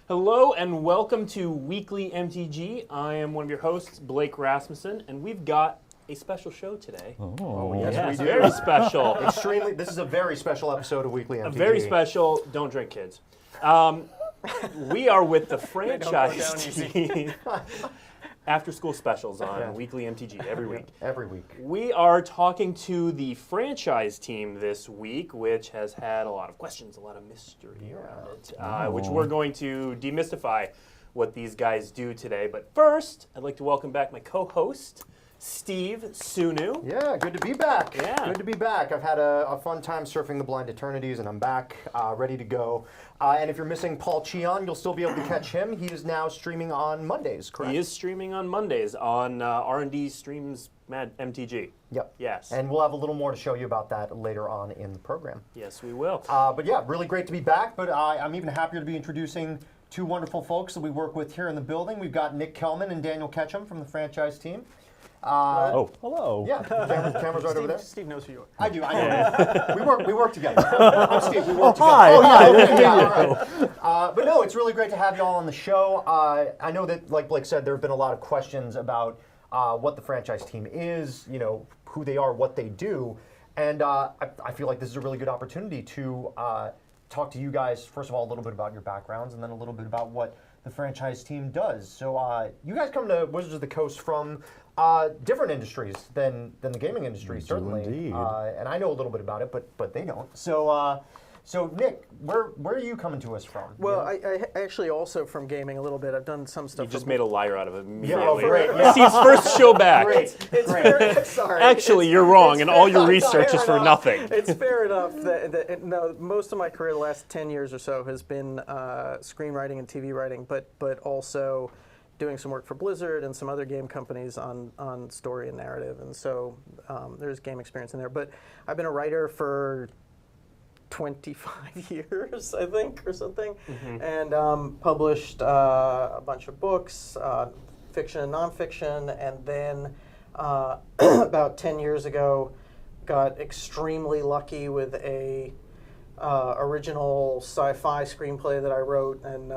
Hello and welcome to Weekly MTG. I am one of your hosts, Blake Rasmussen, and we've got a special show today. Oh, yes, we do. Very special. Extremely. This is a very special episode of Weekly MTG. A very special. Don't drink, kids. We are with the franchise team. After school specials on Weekly MTG every week. Every week. We are talking to the franchise team this week, which has had a lot of questions, a lot of mystery around it, which we're going to demystify what these guys do today. But first, I'd like to welcome back my co-host, Steve Sunu. Yeah, good to be back. Yeah. Good to be back. I've had a fun time surfing the blind eternities, and I'm back, ready to go. And if you're missing Paul Cheon, you'll still be able to catch him. He is now streaming on Mondays, correct? He is streaming on Mondays on R&D Streams MTG. Yep. Yes. And we'll have a little more to show you about that later on in the program. Yes, we will. But yeah, really great to be back. But I'm even happier to be introducing two wonderful folks that we work with here in the building. We've got Nic Kelman and Daniel Ketchum from the franchise team. Hello. Yeah, camera's right over there. Steve knows who you are. I do. We work together. I'm Steve. We work together. Hi. All right. But no, it's really great to have you all on the show. I know that, like Blake said, there have been a lot of questions about what the franchise team is, who they are, what they do, and I feel like this is a really good opportunity to talk to you guys. First of all, a little bit about your backgrounds, and then a little bit about what the franchise team does. So you guys come to Wizards of the Coast from different industries than the gaming industry, certainly. Indeed. And I know a little bit about it, but they don't. So Nick, where are you coming to us from? Well, I actually also from gaming a little bit. I've done some stuff. You just made a liar out of it immediately. Yeah, great. Yeah. Steve's first show back. Great. It's fair, sorry. Actually, you're wrong, and all your research is for nothing. It's fair enough that no, most of my career, the last 10 years or so, has been screenwriting and TV writing, but also doing some work for Blizzard and some other game companies on story and narrative, and so there's game experience in there. But I've been a writer for 25 years, I think, or something, and published a bunch of books, fiction and nonfiction, and then about 10 years ago got extremely lucky with a original sci-fi screenplay that I wrote, and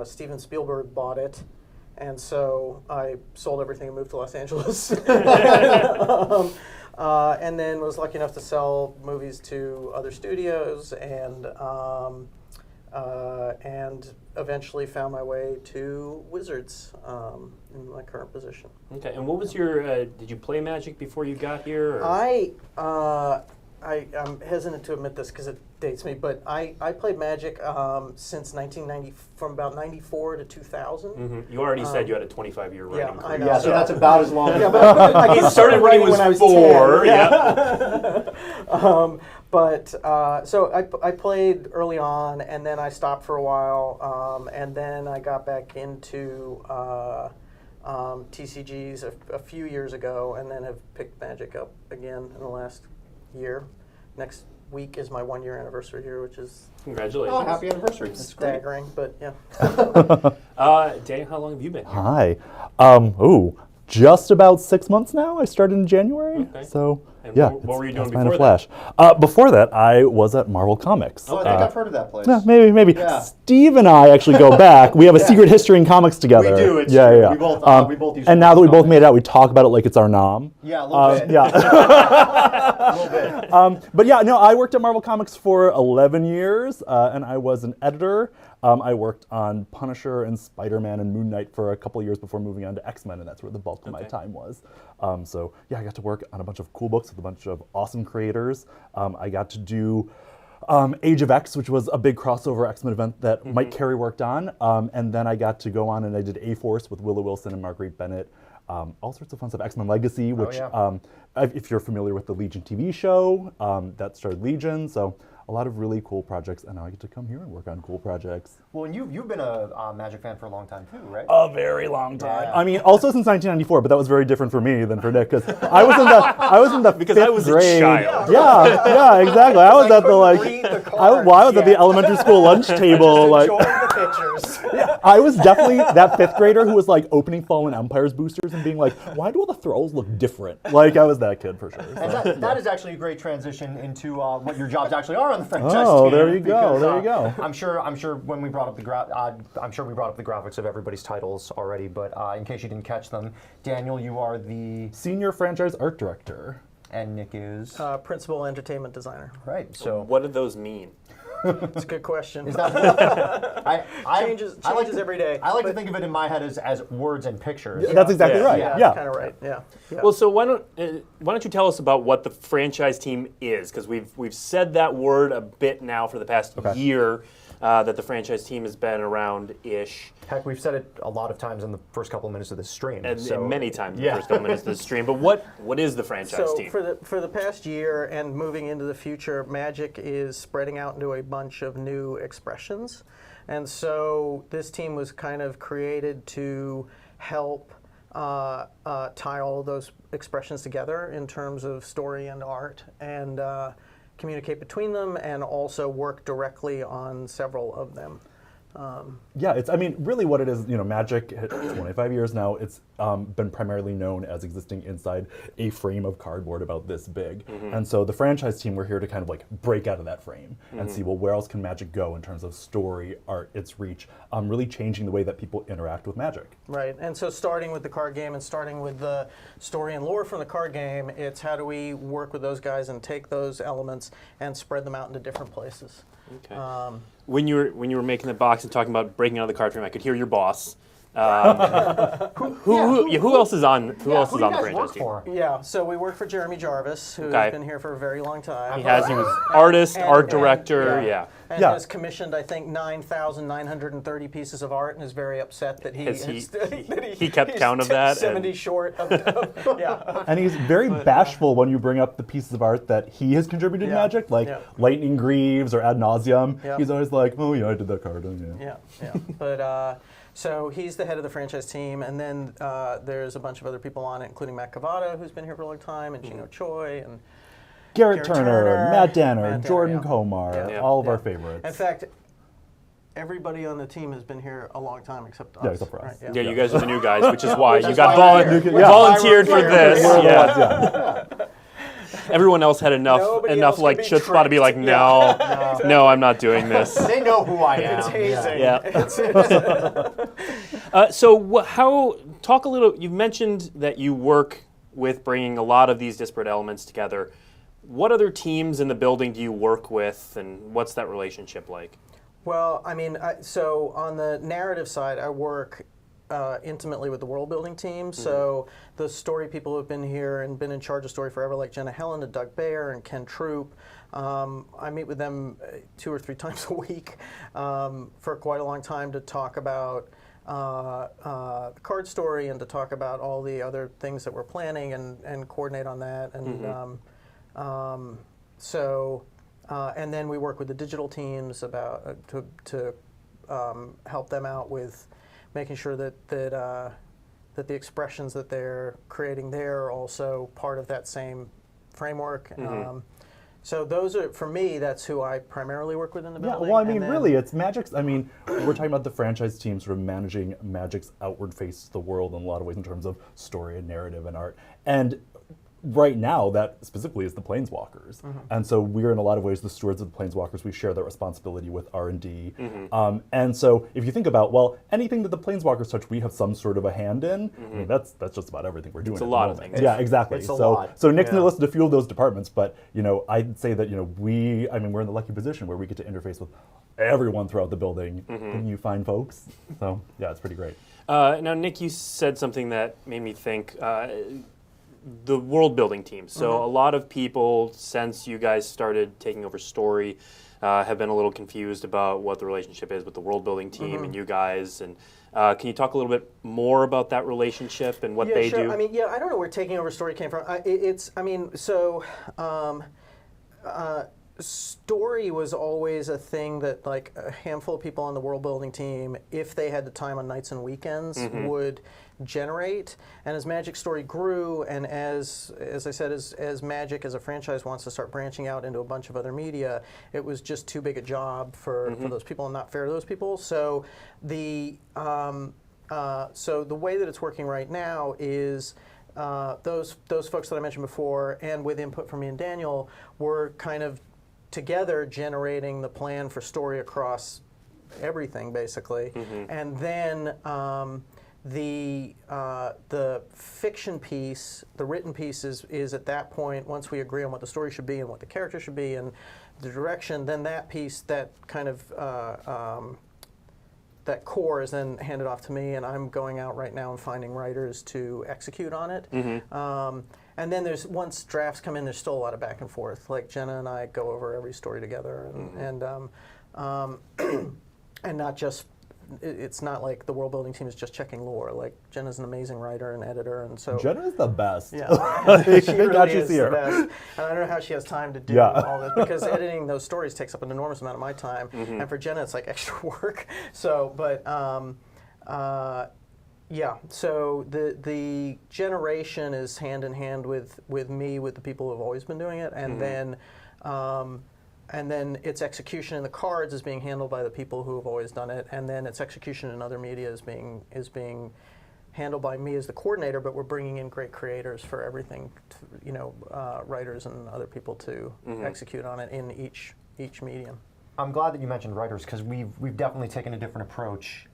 Steven Spielberg bought it, and so I sold everything and moved to Los Angeles. And then was lucky enough to sell movies to other studios, and eventually found my way to Wizards in my current position. Okay, and what was your? Did you play Magic before you got here? Or? I'm hesitant to admit this because it dates me, but I played Magic since 1990, from about 94 to 2000. You already said you had a 25-year writing career. I know. Yeah, so that's about as long. He started when he was 4. 10. So I played early on, and then I stopped for a while, and then I got back into TCGs a few years ago, and then have picked Magic up again in the last year. Next week is my 1-year anniversary here, which is Congratulations. Oh, happy anniversary. That's great. staggering, but yeah. Dan, how long have you been here? Hi. Just about 6 months now. I started in January. Okay. So, And yeah. what were you doing it's kind of before flash. Before that, I was at Marvel Comics. Oh, I think I've heard of that place. Yeah, maybe. Yeah. Steve and I actually go back. We have a secret history in comics together. We do. It's yeah, true. yeah. We both use and now that we both comics. made it out, we talk about it like it's our nom. Yeah, a little bit. Yeah. A little bit. But yeah, no, I worked at Marvel Comics for 11 years, and I was an editor. I worked on Punisher and Spider-Man and Moon Knight for a couple of years before moving on to X-Men, and that's where the bulk of my time was. So yeah, I got to work on a bunch of cool books with a bunch of awesome creators. I got to do Age of X, which was a big crossover X-Men event that Mike Carey worked on, and then I got to go on and I did A-Force with Willow Wilson and Marguerite Bennett. All sorts of fun stuff. X-Men Legacy, which, if you're familiar with the Legion TV show, that started Legion. So a lot of really cool projects, and now I get to come here and work on cool projects. Well, and you've been a Magic fan for a long time too, right? A very long time. Yeah. I mean, also since 1994, but that was very different for me than for Nick, because I was in the Because fifth I was grade. a child. Yeah, exactly. I was at the couldn't read the cards I was at the yet. elementary school lunch table, like. Enjoying the pictures. I was definitely that fifth grader who was like opening Fallen Empires boosters and being like, why do all the throws look different? Like, I was that kid for sure. So. And that is actually a great transition into what your jobs actually are on non-franchise Oh, team. there you go, because, there you go. I'm sure when we brought up the I'm sure we brought up the graphics of everybody's titles already, but in case you didn't catch them, Daniel, you are the Senior franchise art director. and Nick is Principal entertainment designer. right. So What do those mean? It's a good question. is that Changes to, every day. I like to think of it in my head as words and pictures. That's exactly Yeah. right. Yeah, Yeah. kind of right. Yeah. Yeah. Well, so why don't you tell us about what the franchise team is? Because we've said that word a bit now for the past year that the franchise team has been around-ish. Heck, we've said it a lot of times in the first couple of minutes of this stream. And so, many times in yeah. the first couple minutes of the stream. But what is the franchise So team? for the past year and moving into the future, Magic is spreading out into a bunch of new expressions, and so this team was kind of created to help tie all of those expressions together in terms of story and art, and communicate between them, and also work directly on several of them. Yeah, it's, I mean, really what it is, Magic, 25 years now, it's been primarily known as existing inside a frame of cardboard about this big. And so the franchise team, we're here to kind of like break out of that frame and see, well, where else can Magic go in terms of story, art, its reach, really changing the way that people interact with Magic. Right, and so starting with the card game and starting with the story and lore from the card game, it's how do we work with those guys and take those elements and spread them out into different places. Okay. When you were making the box and talking about breaking out of the card frame, I could hear your boss. Who else is on? Who else is on the franchise team? Yeah, so we work for Jeremy Jarvis, who's been here for a very long time. He was artist, art director, And has commissioned, I think, 9,930 pieces of art, and is very upset that he kept count of that. 70 short of yeah. And he's very bashful when you bring up the pieces of art that he has contributed to Magic, like Lightning Greaves or Ad Nauseam. He's always like, oh yeah, I did that card. Yeah. But so he's the head of the franchise team, and then there's a bunch of other people on it, including Matt Cavada, who's been here for a long time, and Gino Choi, and Garrett Turner, Matt Danner, Jordan yeah. Komar, all of our favorites. In fact, everybody on the team has been here a long time except us. Yeah, except for us. Right, Yeah, you guys are the new guys, which is why you got why we're here. volunteered for this. We're the Yeah. ones, Everyone else had enough Nobody else can like be chutzpah to be like, no, no, I'm not doing this. They know who I am. It's hazing. Yeah. So talk a little, you mentioned that you work with bringing a lot of these disparate elements together. What other teams in the building do you work with, and what's that relationship like? Well, I mean, so on the narrative side, I work intimately with the world building team. So the story people who have been here and been in charge of story forever, like Jenna Helen and Doug Bayer and Ken Troop, I meet with them 2 or 3 times a week for quite a long time to talk about the card story and to talk about all the other things that we're planning and coordinate on that. And and then we work with the digital teams about to help them out with making sure that the expressions that they're creating there are also part of that same framework. So those are, for me, that's who I primarily work with in the building. Yeah, well, I mean, really, it's Magic's, I mean, we're talking about the franchise team sort of managing Magic's outward face to the world in a lot of ways in terms of story and narrative and art. And right now, that specifically is the Planeswalkers. And so we're in a lot of ways the stewards of the Planeswalkers. We share that responsibility with R&D. And so if you think about, well, anything that the Planeswalkers touch, we have some sort of a hand in. I mean, that's just about everything we're doing. It's a lot of things. Yeah, exactly. It's a lot. So Nick's listed a few of those departments, but I'd say that we're in the lucky position where we get to interface with everyone throughout the building, and you find folks. So yeah, it's pretty great. Now, Nick, you said something that made me think. The world building team. So a lot of people, since you guys started taking over story, have been a little confused about what the relationship is with the world building team and you guys. And can you talk a little bit more about that relationship and what they do? I mean, I don't know where taking over story came from. Story was always a thing that like a handful of people on the world building team, if they had the time on nights and weekends, would generate. And as Magic Story grew, and as I said, as Magic as a franchise wants to start branching out into a bunch of other media, it was just too big a job for those people and not fair to those people. So the way that it's working right now is those folks that I mentioned before, and with input from me and Daniel, were kind of together generating the plan for story across everything, basically. And then the fiction piece, the written piece is at that point, once we agree on what the story should be and what the character should be and the direction, then that piece, that kind of that core is then handed off to me, and I'm going out right now and finding writers to execute on it. And then once drafts come in, there's still a lot of back and forth. Like Jenna and I go over every story together, and not just, it's not like the world building team is just checking lore. Like Jenna's an amazing writer and editor, and so Jenna is the best. yeah, Thank she God really she's is here. the best. And I don't know how she has time to do all this, because editing those stories takes up an enormous amount of my time, and for Jenna it's like extra work. So, but yeah, so the generation is hand in hand with me, with the people who have always been doing it, and then its execution in the cards is being handled by the people who have always done it, and then its execution in other media is being handled by me as the coordinator. But we're bringing in great creators for everything, writers and other people to execute on it in each medium. I'm glad that you mentioned writers, because we've definitely taken a different approach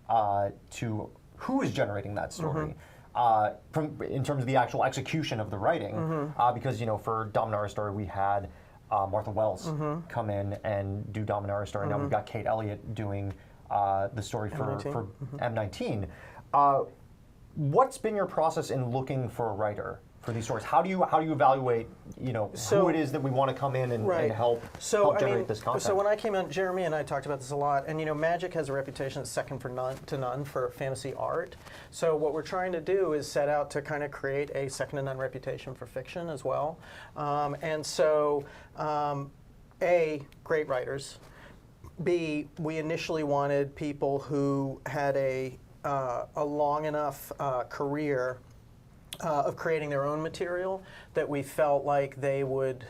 to who is generating that story. In terms of the actual execution of the writing, because for Dominara story we had Martha Wells come in and do Dominara story. Now we've got Kate Elliott doing the story for M19. What's been your process in looking for a writer for these stories? How do you evaluate who it is that we want to come in and help generate this content? So when I came in, Jeremy and I talked about this a lot, and Magic has a reputation that's second to none for fantasy art. So what we're trying to do is set out to kind of create a second to none reputation for fiction as well. And so, A, great writers. B, we initially wanted people who had a long enough career of creating their own material that we felt like they would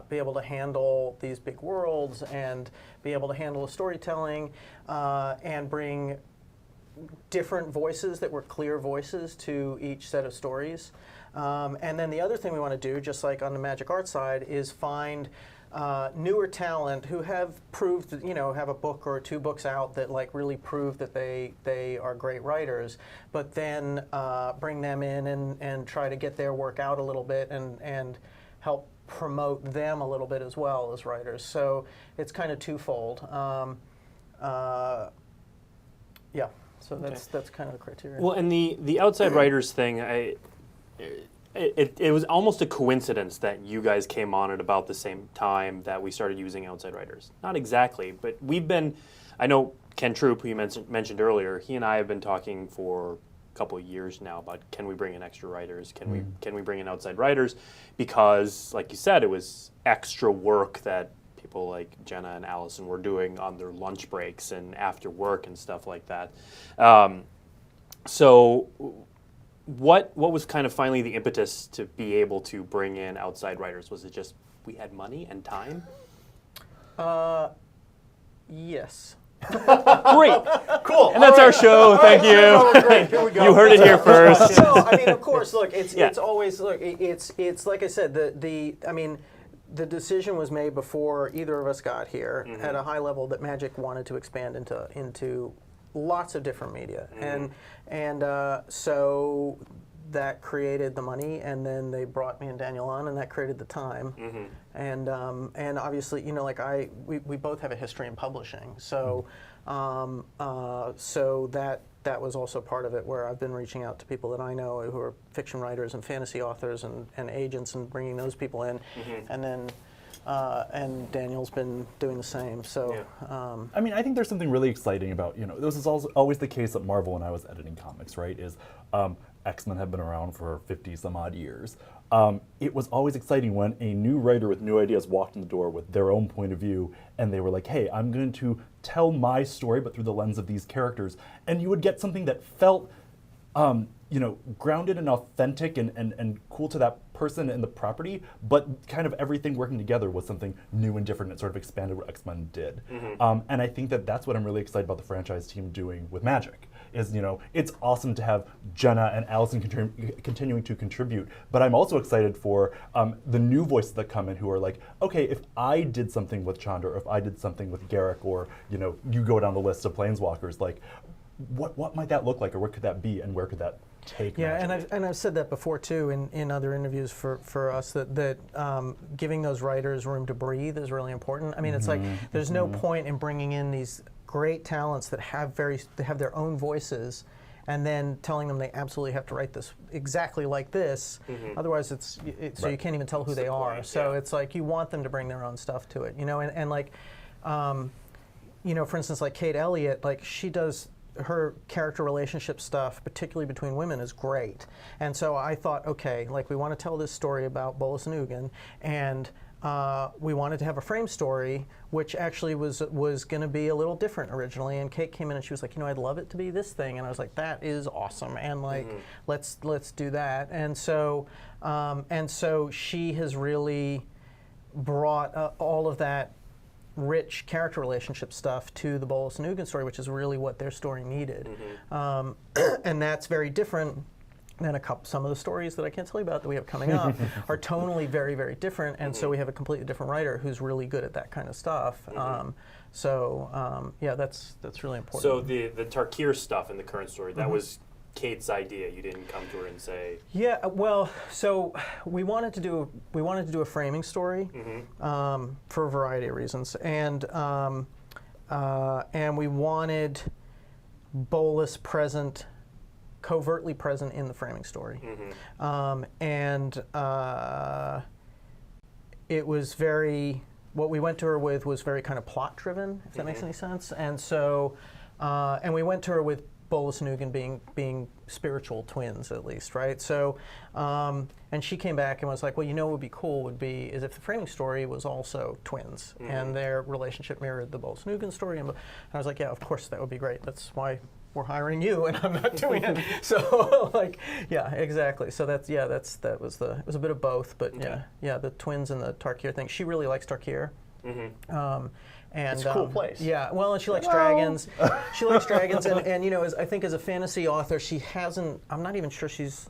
be able to handle these big worlds and be able to handle the storytelling and bring different voices that were clear voices to each set of stories. And then the other thing we want to do, just like on the Magic Art side, is find newer talent who have proved, have a book or two books out that really prove that they are great writers, but then bring them in and try to get their work out a little bit and help promote them a little bit as well as writers. So it's kind of twofold. Yeah, so that's kind of the criteria. Well, and the outside writers thing, It was almost a coincidence that you guys came on at about the same time that we started using outside writers. Not exactly, but I know Ken Troop, who you mentioned earlier, he and I have been talking for a couple of years now about, can we bring in extra writers? Can we bring in outside writers? Because, like you said, it was extra work that people like Jenna and Allison were doing on their lunch breaks and after work and stuff like that. So what was kind of finally the impetus to be able to bring in outside writers? Was it just we had money and time? Yes. Great. Cool. And that's our show. Thank you. Great. Here we go. You heard it here first. So, of course, look, it's always, it's like I said, the decision was made before either of us got here at a high level that Magic wanted to expand into lots of different media, and so that created the money, and then they brought me and Daniel on, and that created the time, and obviously, we both have a history in publishing, so so that was also part of it, where I've been reaching out to people that I know who are fiction writers and fantasy authors and agents, and bringing those people in, and then. And Daniel's been doing the same. So, I think there's something really exciting about, this is also always the case at Marvel when I was editing comics, right? Is X-Men have been around for 50 some odd years. It was always exciting when a new writer with new ideas walked in the door with their own point of view, and they were like, hey, I'm going to tell my story, but through the lens of these characters. And you would get something that felt grounded and authentic and cool to that person and the property, but kind of everything working together was something new and different. It sort of expanded what X-Men did. And I think that that's what I'm really excited about the franchise team doing with Magic, is, it's awesome to have Jenna and Allison continuing to contribute, but I'm also excited for the new voices that come in who are like, okay, if I did something with Chandra, or if I did something with Garrick, or, you go down the list of Planeswalkers, like, what might that look like, or what could that be, and where could that take Magic? And I've said that before too in other interviews for us that giving those writers room to breathe is really important. I mean, it's like there's no point in bringing in these great talents that have their own voices, and then telling them they absolutely have to write this exactly like this. Otherwise, so you can't even tell who they are. So it's like you want them to bring their own stuff to it, and like, for instance, like Kate Elliott, like she does. Her character relationship stuff, particularly between women, is great. And so I thought, okay, like we want to tell this story about Bolas and Ugin, and we wanted to have a frame story, which actually was going to be a little different originally. And Kate came in and she was like, I'd love it to be this thing. And I was like, that is awesome. And like, let's do that. And so she has really brought all of that rich character relationship stuff to the Bolas and Ugin story, which is really what their story needed. And that's very different than some of the stories that I can't tell you about that we have coming up are tonally very, very different, and so we have a completely different writer who's really good at that kind of stuff. Yeah, that's really important. So the Tarkir stuff in the current story, that was Kate's idea. You didn't come to her and say. Yeah, well, so we wanted to do a framing story for a variety of reasons, and we wanted Bolas covertly present in the framing story, and it was very. What we went to her with was very kind of plot driven, if that makes any sense, and so and we went to her with Bolas and Ugin being spiritual twins, at least, right? So, and she came back and was like, well, what would be cool is if the framing story was also twins, and their relationship mirrored the Bolas and Ugin story. And I was like, yeah, of course, that would be great. That's why we're hiring you, and I'm not doing it. So, like, yeah, exactly. So it was a bit of both, but yeah, the twins and the Tarkir thing. She really likes Tarkir. And it's a cool place. Yeah, well, and she likes dragons. She likes dragons, and I think as a fantasy author, she hasn't. I'm not even sure she's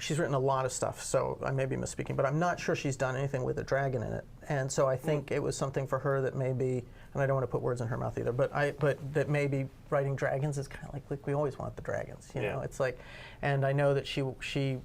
written a lot of stuff. So I may be misspeaking, but I'm not sure she's done anything with a dragon in it. And so I think it was something for her that maybe, and I don't want to put words in her mouth either, but that maybe writing dragons is kind of like we always want the dragons. You know, it's like, and I know that she.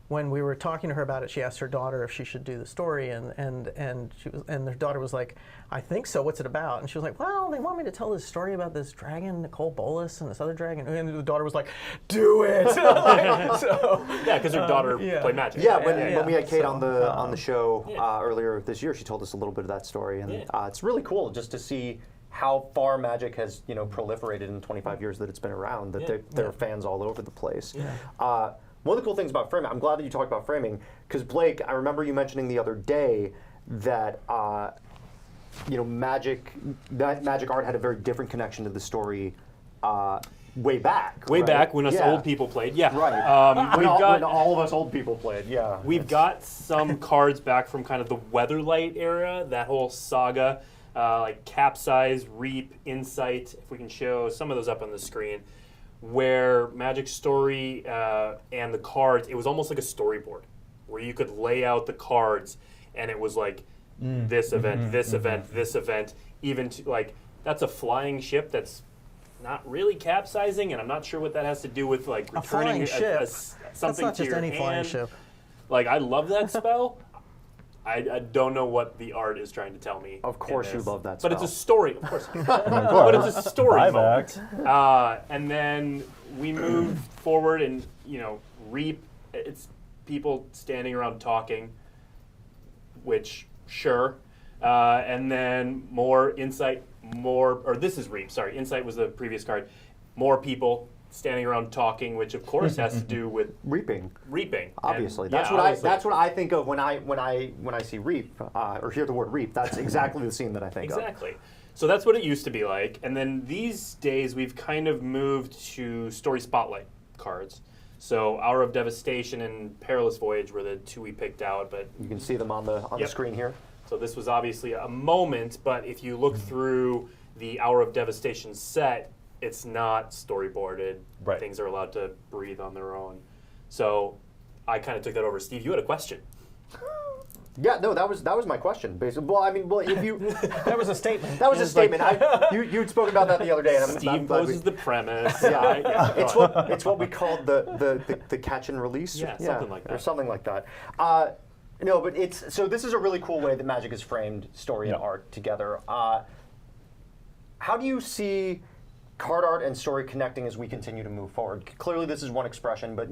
When we were talking to her about it, she asked her daughter if she should do the story, and her daughter was like, "I think so. What's it about?" And she was like, "Well, they want me to tell this story about this dragon, Nicole Bolas, and this other dragon." And the daughter was like, "Do it!" Because her daughter played Magic. Yeah, when we had Kate on the show earlier this year, she told us a little bit of that story, and it's really cool just to see how far Magic has proliferated in 25 years that it's been around. That there are fans all over the place. One of the cool things about framing, I'm glad that you talked about framing, because Blake, I remember you mentioning the other day that Magic art had a very different connection to the story way back. Way back when us old people played, Right. When all of us old people played, We've got some cards back from kind of the Weatherlight era, that whole saga, like Capsize, Reap, Insight, if we can show some of those up on the screen, where Magic Story and the cards, it was almost like a storyboard, where you could lay out the cards, and it was like this event, this event, this event, even to, like, that's a flying ship that's not really capsizing, and I'm not sure what that has to do with like returning something that's not to just your any hand. flying ship. Like, I love that spell. I don't know what the art is trying to tell me. Of course you love that spell. But it's a story, of course. But it's a story moment. And then we moved forward and, Reap, it's people standing around talking, which, sure. And then more Insight, this is Reap, sorry. Insight was the previous card. More people standing around talking, which of course has to do with reaping. Obviously, and, that's what I think of when I see Reap or hear the word Reap. That's exactly the scene that I think of. Exactly. So that's what it used to be like, and then these days we've kind of moved to Story Spotlight cards. So Hour of Devastation and Perilous Voyage were the two we picked out, but you can see them on the screen here. So this was obviously a moment, but if you look through the Hour of Devastation set, it's not storyboarded. Right. Things are allowed to breathe on their own. So I kind of took that over. Steve, you had a question. Yeah, no, that was my question. Basically, well, I mean, if you That was a statement. that was a statement. You'd spoken about that the other day, and I'm Steve glad poses the premise. Yeah, it's what we called the catch and release. Yeah, something like that. Or something like that. No, but so this is a really cool way that Magic has framed story and art together. How do you see card art and story connecting as we continue to move forward? Clearly, this is one expression, but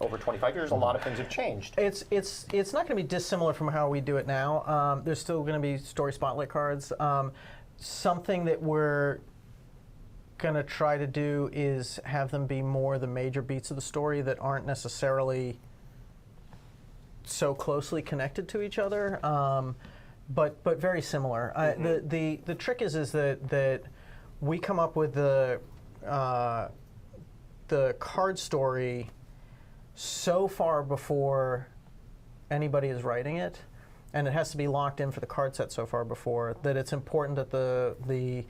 over 25 years, a lot of things have changed. It's not going to be dissimilar from how we do it now. There's still going to be story spotlight cards. Something that we're going to try to do is have them be more the major beats of the story that aren't necessarily so closely connected to each other, but very similar. The trick is that we come up with the card story so far before anybody is writing it, and it has to be locked in for the card set so far before that it's important that the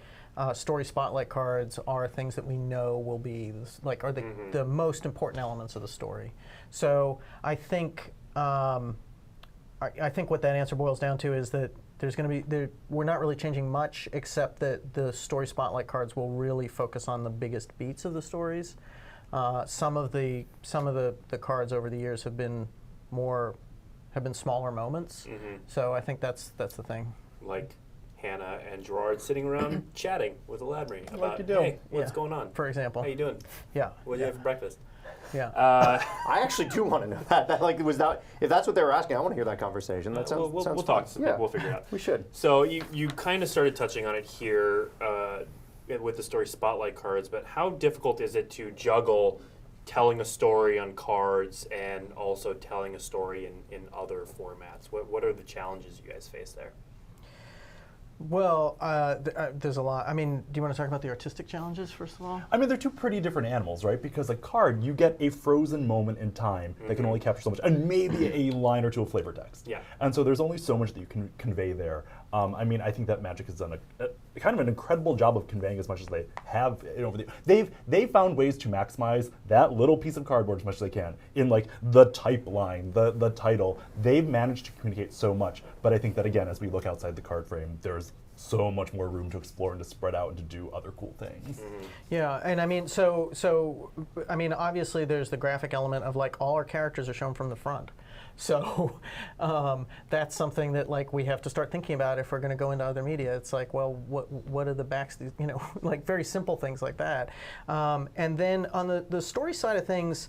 story spotlight cards are things that we know will be the most important elements of the story. So I think what that answer boils down to is that there's going to be we're not really changing much, except that the story spotlight cards will really focus on the biggest beats of the stories. Some of the cards over the years have been smaller moments. So I think that's the thing. Like Hannah and Gerard sitting around chatting with Aladri about, you do. hey, what's going on? For example. How you doing? Yeah. What did you have for breakfast? Yeah. I actually do want to know that. If that's what they were asking, I want to hear that conversation. That sounds. We'll sounds talk. fun. Yeah. We'll figure it out. We should. So you kind of started touching on it here with the story spotlight cards, but how difficult is it to juggle telling a story on cards and also telling a story in other formats? What are the challenges you guys face there? Well, there's a lot. I mean, do you want to talk about the artistic challenges first of all? I mean, they're two pretty different animals, right? Because a card, you get a frozen moment in time that can only capture so much, and maybe a line or two of flavor text. Yeah. And so there's only so much that you can convey there. I mean, I think that Magic has done a kind of an incredible job of conveying as much as they have over the. They've found ways to maximize that little piece of cardboard as much as they can in like the type line, the title. They've managed to communicate so much, but I think that again, as we look outside the card frame, there's so much more room to explore and to spread out and to do other cool things. Yeah, and I mean, so I mean, obviously there's the graphic element of like all our characters are shown from the front. So that's something that like we have to start thinking about if we're going to go into other media. It's like, well, what are the backs? Like very simple things like that. And then on the story side of things,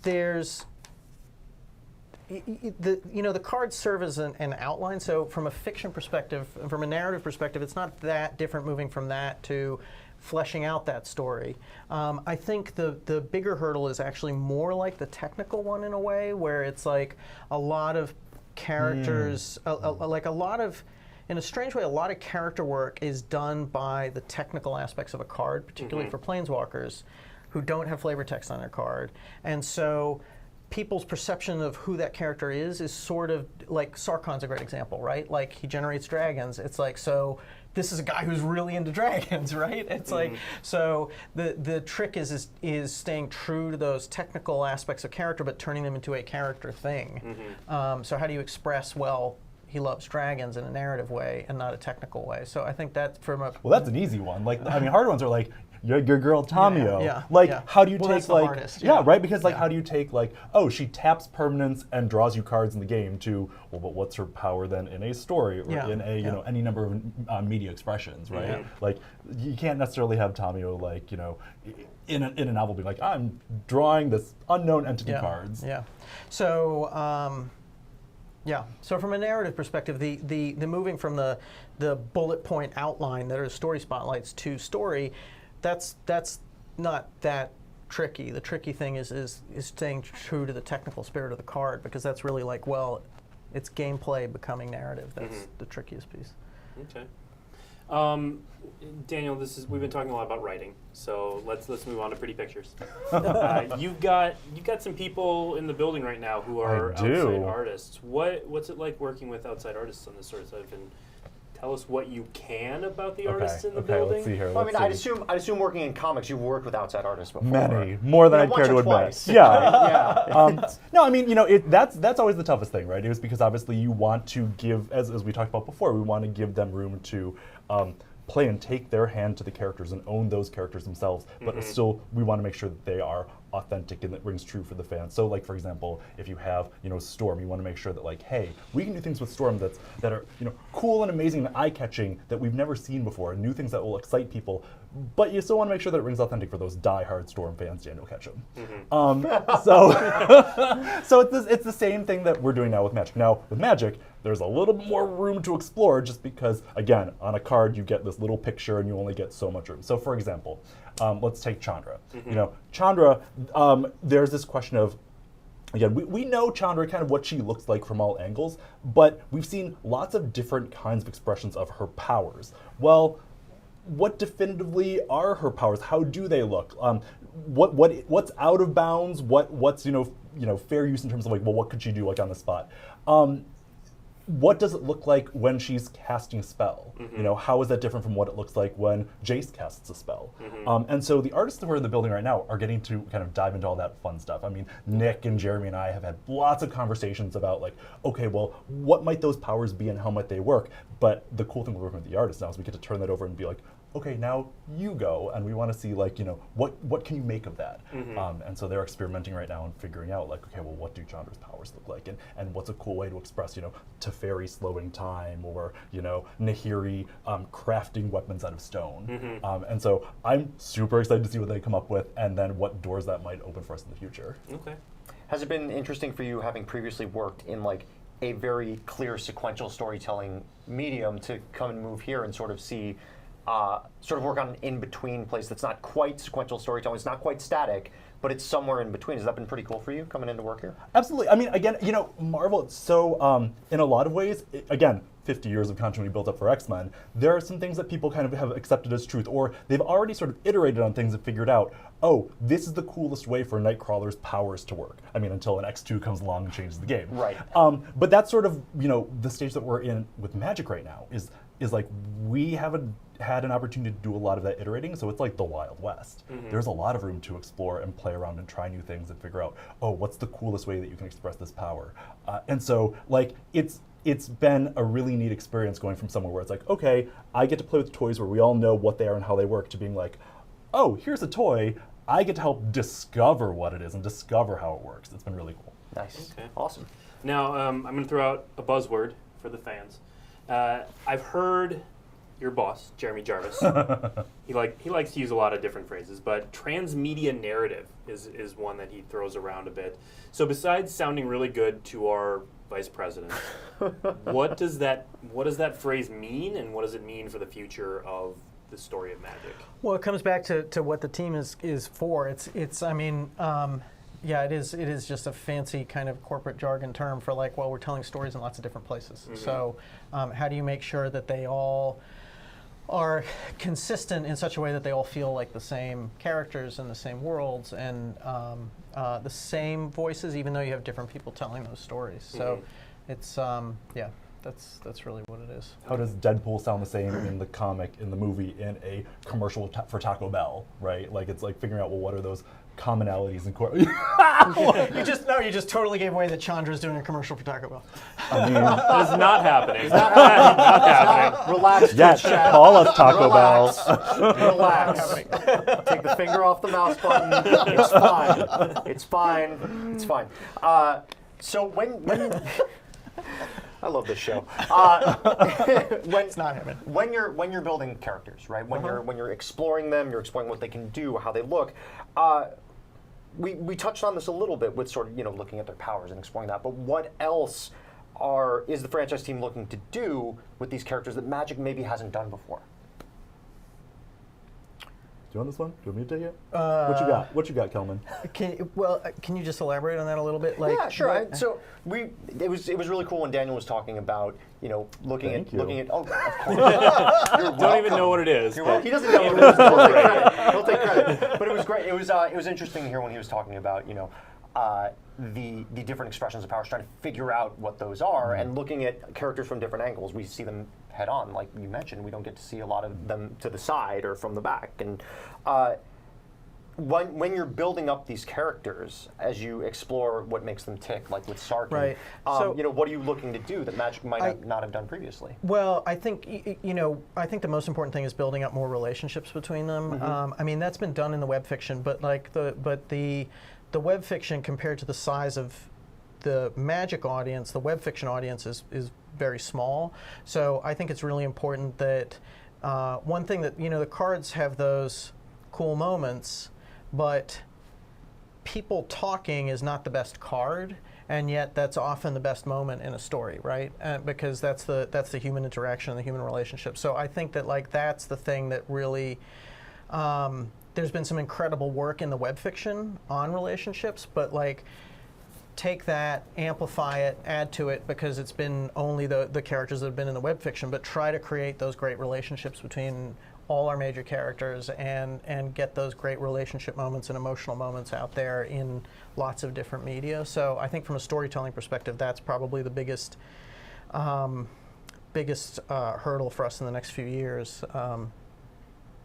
there's the cards serve as an outline. So from a fiction perspective, from a narrative perspective, it's not that different moving from that to fleshing out that story. I think the bigger hurdle is actually more like the technical one in a way, where it's like a lot of characters, in a strange way, a lot of character work is done by the technical aspects of a card, particularly for Planeswalkers, who don't have flavor text on their card. And so people's perception of who that character is sort of like Sarkon's a great example, right? Like he generates dragons. It's like, so this is a guy who's really into dragons, right? It's like, so the trick is staying true to those technical aspects of character, but turning them into a character thing. So how do you express, well, he loves dragons in a narrative way and not a technical way? So I think that from a... Well, that's an easy one. Like, I mean, hard ones are like, your girl Tamio. Yeah, like, yeah. how do you Well, take that's the like, hardest, yeah, yeah. right? Because like, how do you take like, oh, she taps permanents and draws you cards in the game to, well, but what's her power then in a story or in a you know any number of media expressions, right? Yeah. Like, you can't necessarily have Tamio like in a novel being like, I'm drawing this unknown entity cards. Yeah. So. So from a narrative perspective, the moving from the bullet point outline that are story spotlights to story, that's not that tricky. The tricky thing is staying true to the technical spirit of the card, because that's really like, well, it's gameplay becoming narrative. That's the trickiest piece. Okay. Daniel, we've been talking a lot about writing, so let's move on to pretty pictures. You've got some people in the building right now who are outside artists. What's it like working with outside artists on this sort of stuff, and tell us what you can about the artists in the okay, building? let's see here. Well, I mean, let's see. I'd assume working in comics, you've worked with outside artists before. Many, more than I'd once care to or admit. twice. Yeah. Yeah. No, I mean, that's always the toughest thing, right? Is because obviously you want to give, as we talked about before, we want to give them room to play and take their hand to the characters and own those characters themselves, but still we want to make sure that they are authentic and that rings true for the fans. So like, for example, if you have, Storm, you want to make sure that like, hey, we can do things with Storm that are, cool and amazing and eye-catching that we've never seen before, and new things that will excite people, but you still want to make sure that it rings authentic for those die-hard Storm fans, Daniel Ketchum. So it's the same thing that we're doing now with Magic. Now, with Magic, there's a little bit more room to explore just because, again, on a card you get this little picture and you only get so much room. So for example, let's take Chandra. Chandra, there's this question of, again, we know Chandra, kind of what she looks like from all angles, but we've seen lots of different kinds of expressions of her powers. Well, what definitively are her powers? How do they look? What's out of bounds? What's fair use in terms of like, well, what could she do like on the spot? What does it look like when she's casting a spell? How is that different from what it looks like when Jace casts a spell? And so the artists that are in the building right now are getting to kind of dive into all that fun stuff. I mean, Nick and Jeremy and I have had lots of conversations about like, okay, well, what might those powers be and how might they work? But the cool thing with working with the artists now is we get to turn that over and be like, okay, now you go, and we want to see like, what can you make of that? And so they're experimenting right now and figuring out like, okay, well, what do Chandra's powers look like, and what's a cool way to express, Teferi slowing time, or Nahiri crafting weapons out of stone. And so I'm super excited to see what they come up with, and then what doors that might open for us in the future. Okay. Has it been interesting for you, having previously worked in like a very clear sequential storytelling medium, to come and move here and sort of see, sort of work on an in-between place that's not quite sequential storytelling, it's not quite static, but it's somewhere in between? Has that been pretty cool for you, coming into work here? Absolutely. I mean, again, Marvel, it's so, in a lot of ways, again, 50 years of continuity built up for X-Men, there are some things that people kind of have accepted as truth, or they've already sort of iterated on things and figured out, oh, this is the coolest way for Nightcrawler's powers to work. I mean, until an X2 comes along and changes the game. Right. But that's sort of, the stage that we're in with Magic right now, is like, we haven't had an opportunity to do a lot of that iterating, so it's like the Wild West. There's a lot of room to explore and play around and try new things and figure out, oh, what's the coolest way that you can express this power? And so, like, it's been a really neat experience going from somewhere where it's like, okay, I get to play with toys where we all know what they are and how they work, to being like, oh, here's a toy, I get to help discover what it is and discover how it works. It's been really cool. Nice. Okay. Awesome. Now, I'm going to throw out a buzzword for the fans. I've heard your boss, Jeremy Jarvis, he likes to use a lot of different phrases, but transmedia narrative is one that he throws around a bit. So besides sounding really good to our vice president, what does that phrase mean, and what does it mean for the future of the story of Magic? Well, it comes back to what the team is for. Yeah, it is just a fancy kind of corporate jargon term for like, well, we're telling stories in lots of different places. So how do you make sure that they all are consistent in such a way that they all feel like the same characters and the same worlds and the same voices, even though you have different people telling those stories. So it's, yeah, that's really what it is. How does Deadpool sound the same in the comic, in the movie, in a commercial for Taco Bell, right? Like, it's like figuring out, well, what are those commonalities and You just totally gave away that Chandra's doing a commercial for Taco Bell. I mean, That is not happening. Not happening. Relax. yes, chat. call us Taco Relax. Bell. Relax. Take the finger off the mouse button. It's fine. It's fine. It's fine. So when I love this show. It's not happening. When you're building characters, right? When you're exploring them, you're exploring what they can do, how they look. We touched on this a little bit with sort of looking at their powers and exploring that. But what else is the franchise team looking to do with these characters that Magic maybe hasn't done before? Do you want this one? Do you want me to take it? What you got? What you got, Kelman? Can you just elaborate on that a little bit? Like, Yeah, sure. So it was really cool when Daniel was talking about looking Thank you. at. Oh, of course. Don't even know what it is. He doesn't know what it is. He'll take credit. But it was great. It was interesting to hear when he was talking about the different expressions of powers, trying to figure out what those are, and looking at characters from different angles. We see them head on, like you mentioned. We don't get to see a lot of them to the side or from the back. And when you're building up these characters, as you explore what makes them tick, like with Sarkin, Right. So, what are you looking to do that Magic might not have done previously? Well, I think I think the most important thing is building up more relationships between them. I mean, that's been done in the web fiction, but the web fiction compared to the size of the Magic audience, the web fiction audience is very small. So I think it's really important that one thing that the cards have those cool moments, but people talking is not the best card, and yet that's often the best moment in a story, right? Because that's the human interaction and the human relationship. So I think that that's the thing that really. There's been some incredible work in the web fiction on relationships, but take that, amplify it, add to it, because it's been only the characters that have been in the web fiction, but try to create those great relationships between all our major characters and get those great relationship moments and emotional moments out there in lots of different media. So I think from a storytelling perspective, that's probably the biggest hurdle for us in the next few years.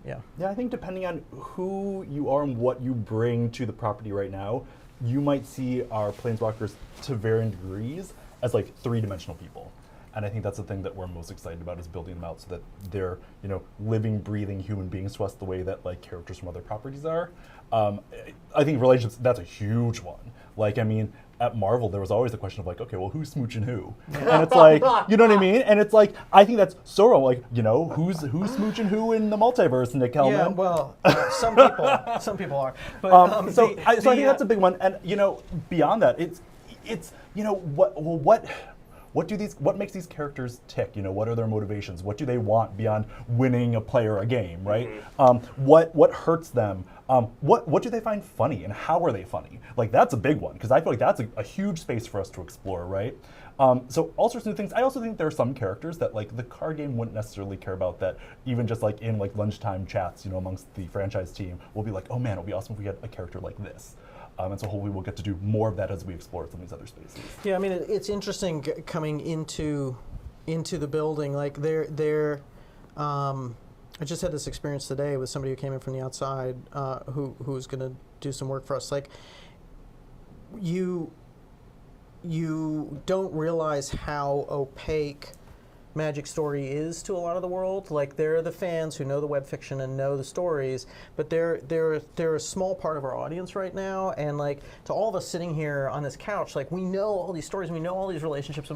Yeah, I think depending on who you are and what you bring to the property right now, you might see our Planeswalkers to varying degrees as three-dimensional people. And I think that's the thing that we're most excited about, is building them out so that they're, living, breathing human beings to us the way that characters from other properties are. I think relationships, that's a huge one. At Marvel, there was always the question of okay, well, who's smooching who? And it's you know what I mean? And it's I think that's so wrong. Who's smooching who in the multiverse, Nic Kelman? Yeah, well, some people are. But, so I think that's a big one. And beyond that, it's what makes these characters tick? What are their motivations? What do they want beyond winning a player a game, right? What hurts them? What do they find funny, and how are they funny? That's a big one, because I feel that's a huge space for us to explore, right? So all sorts of things. I also think there are some characters that the card game wouldn't necessarily care about, that even just in lunchtime chats, amongst the franchise team, we'll be oh man, it'll be awesome if we had a character like this. And so hopefully we'll get to do more of that as we explore some of these other spaces. Yeah, I mean, it's interesting coming into the building. I just had this experience today with somebody who came in from the outside, who's going to do some work for us. You don't realize how opaque Magic story is to a lot of the world. They're the fans who know the web fiction and know the stories, but they're a small part of our audience right now. And to all of us sitting here on this couch, we know all these stories, we know all these relationships,